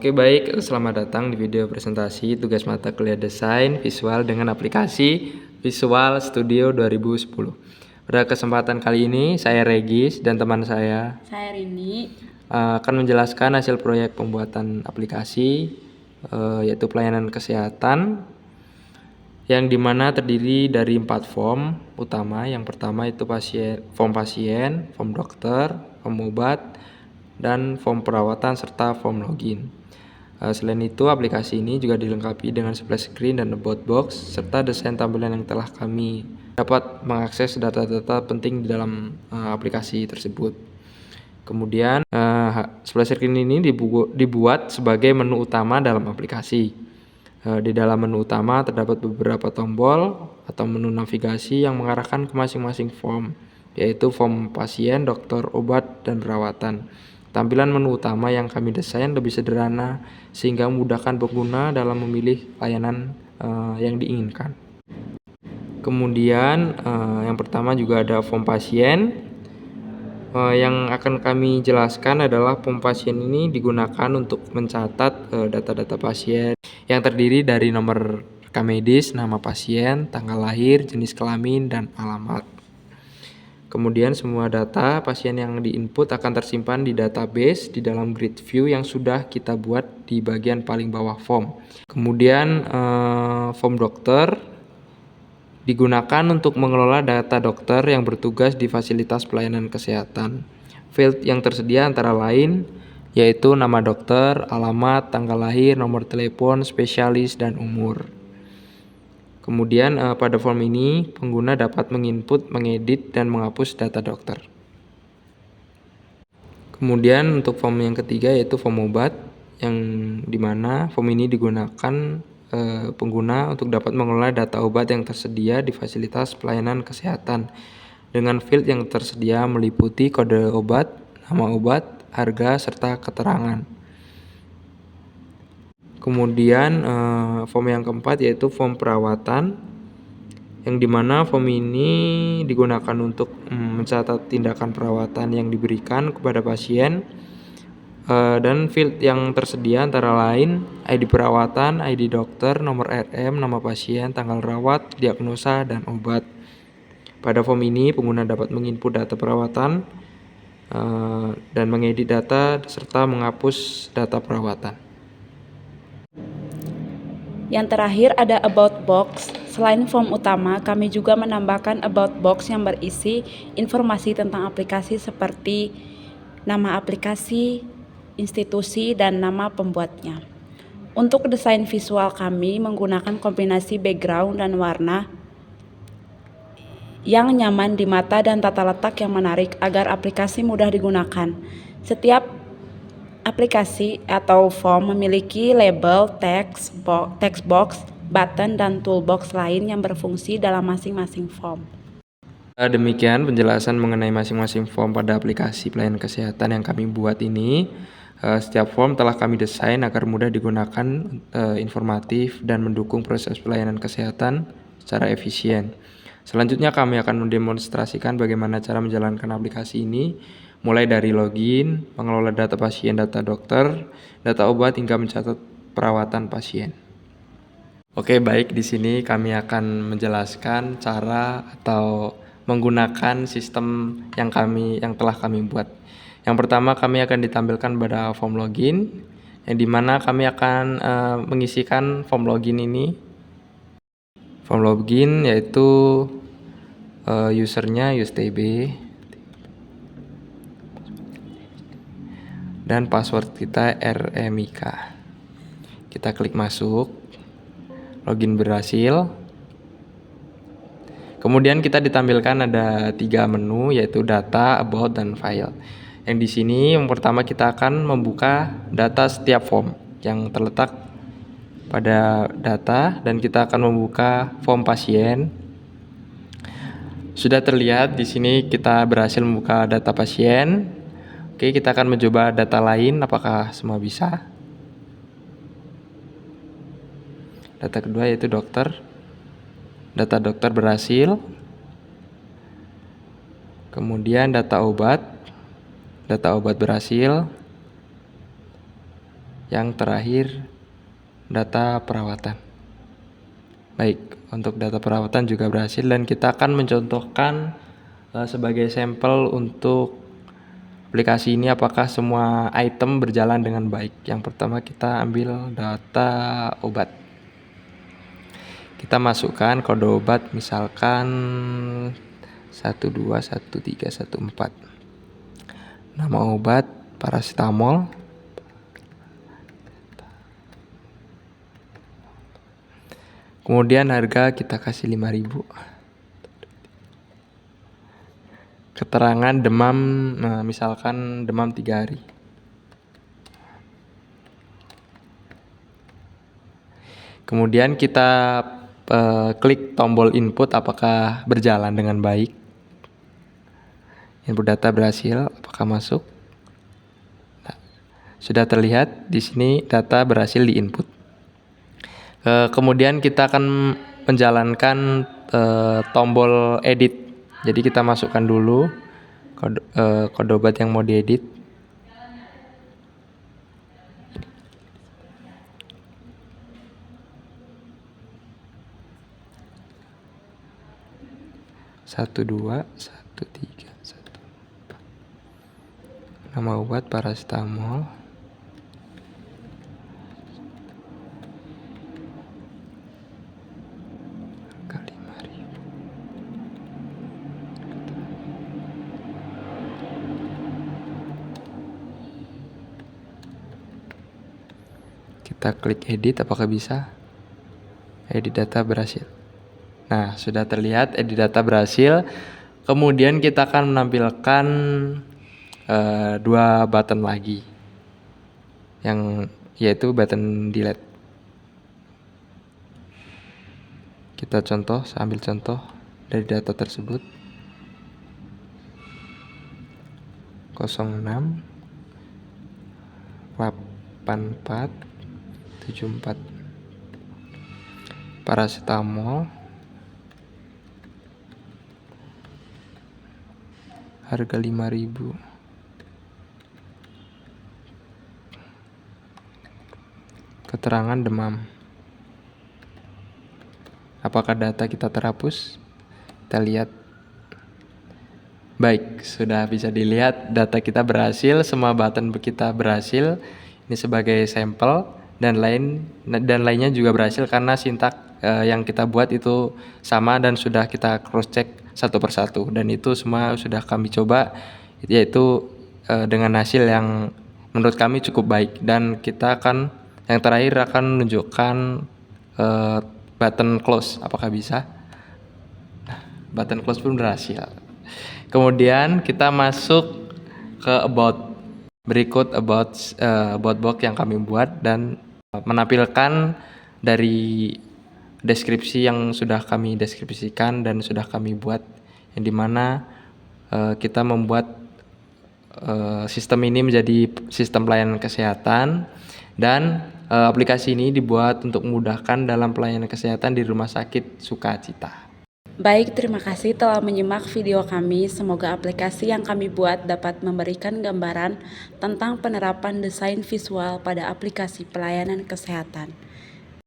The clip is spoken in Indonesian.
Oke baik, selamat datang di video presentasi tugas mata kuliah desain visual dengan aplikasi Visual Studio 2010. Pada kesempatan kali ini saya Regis dan teman saya Rini akan menjelaskan hasil proyek pembuatan aplikasi yaitu pelayanan kesehatan yang dimana terdiri dari 4 form utama. Yang pertama itu form pasien, form dokter, form obat, dan form perawatan serta form login. Selain itu, aplikasi ini juga dilengkapi dengan splash screen dan about box serta desain tampilan yang telah kami dapat mengakses data-data penting di dalam aplikasi tersebut. Kemudian splash screen ini dibuat sebagai menu utama dalam aplikasi. Di dalam menu utama terdapat beberapa tombol atau menu navigasi yang mengarahkan ke masing-masing form, yaitu form pasien, dokter, obat, dan perawatan. Tampilan menu utama yang kami desain lebih sederhana sehingga memudahkan pengguna dalam memilih layanan yang diinginkan. Kemudian yang pertama juga ada form pasien. Yang akan kami jelaskan adalah form pasien ini digunakan untuk mencatat data-data pasien yang terdiri dari nomor rekam medis, nama pasien, tanggal lahir, jenis kelamin, dan alamat. Kemudian semua data pasien yang diinput akan tersimpan di database di dalam grid view yang sudah kita buat di bagian paling bawah form. Kemudian form dokter digunakan untuk mengelola data dokter yang bertugas di fasilitas pelayanan kesehatan. Field yang tersedia antara lain yaitu nama dokter, alamat, tanggal lahir, nomor telepon, spesialis, dan umur. Kemudian pada form ini pengguna dapat menginput, mengedit, dan menghapus data dokter. Kemudian untuk form yang ketiga yaitu form obat, yang dimana form ini digunakan pengguna untuk dapat mengelola data obat yang tersedia di fasilitas pelayanan kesehatan dengan field yang tersedia meliputi kode obat, nama obat, harga, serta keterangan. Kemudian form yang keempat yaitu form perawatan, yang dimana form ini digunakan untuk mencatat tindakan perawatan yang diberikan kepada pasien, dan field yang tersedia antara lain ID perawatan, ID dokter, nomor RM, nama pasien, tanggal rawat, diagnosa, dan obat. Pada form ini pengguna dapat menginput data perawatan dan mengedit data serta menghapus data perawatan. Yang terakhir ada about box. Selain form utama, kami juga menambahkan about box yang berisi informasi tentang aplikasi seperti nama aplikasi, institusi, dan nama pembuatnya. Untuk desain visual kami menggunakan kombinasi background dan warna yang nyaman di mata dan tata letak yang menarik agar aplikasi mudah digunakan. Setiap aplikasi atau form memiliki label, text box, button, dan toolbox lain yang berfungsi dalam masing-masing form. Demikian penjelasan mengenai masing-masing form pada aplikasi pelayanan kesehatan yang kami buat ini. Setiap form telah kami desain agar mudah digunakan, informatif, dan mendukung proses pelayanan kesehatan secara efisien. Selanjutnya kami akan mendemonstrasikan bagaimana cara menjalankan aplikasi ini, mulai dari login, mengelola data pasien, data dokter, data obat, hingga mencatat perawatan pasien. Oke, baik, di sini kami akan menjelaskan cara atau menggunakan sistem yang telah kami buat. Yang pertama kami akan ditampilkan pada form login, yang dimana kami akan mengisikan form login ini. Form login yaitu usernya USTB dan password kita RMIK. Kita klik masuk, login berhasil. Kemudian kita ditampilkan ada 3 menu yaitu data, about, dan file. Yang di sini yang pertama kita akan membuka data setiap form yang terletak pada data, dan kita akan membuka form pasien. Sudah terlihat di sini kita berhasil membuka data pasien. Oke, kita akan mencoba data lain apakah semua bisa. Data kedua yaitu dokter. Data dokter berhasil. Kemudian data obat berhasil. yang terakhir data perawatan. Baik, untuk data perawatan juga berhasil dan kita akan mencontohkan sebagai sampel untuk aplikasi ini apakah semua item berjalan dengan baik. Yang pertama kita ambil data obat. Kita masukkan kode obat misalkan 121314. Nama obat paracetamol. Kemudian harga kita kasih 5.000. Keterangan demam, misalkan demam 3 hari. Kemudian kita klik tombol input apakah berjalan dengan baik. Input data berhasil, apakah masuk? Nah, sudah terlihat di sini data berhasil diinput. Kemudian kita akan menjalankan tombol edit. Jadi kita masukkan dulu kode obat yang mau diedit. Satu dua satu tiga satu. Nama obat paracetamol. Harga 5.000. Kita klik edit, apakah bisa? Edit data berhasil. Nah, sudah terlihat edit data berhasil. Kemudian kita akan menampilkan 2 button lagi, yang yaitu button delete. Kita ambil contoh dari data tersebut. 06 84 74 paracetamol, harga 5.000. Keterangan demam. Apakah data kita terhapus? Kita lihat. Baik, sudah bisa dilihat data kita berhasil, semua button kita berhasil. Ini sebagai sampel dan lainnya juga berhasil karena sintak yang kita buat itu sama dan sudah kita cross check satu persatu, dan itu semua sudah kami coba, yaitu dengan hasil yang menurut kami cukup baik. Dan kita akan yang terakhir akan menunjukkan button close, apakah bisa? Nah, button close pun berhasil. Kemudian kita masuk ke about. Berikut about box yang kami buat dan menampilkan dari deskripsi yang sudah kami deskripsikan dan sudah kami buat, yang dimana kita membuat sistem ini menjadi sistem pelayanan kesehatan, dan aplikasi ini dibuat untuk memudahkan dalam pelayanan kesehatan di Rumah Sakit Sukacita. Baik, terima kasih telah menyimak video kami. Semoga aplikasi yang kami buat dapat memberikan gambaran tentang penerapan desain visual pada aplikasi pelayanan kesehatan.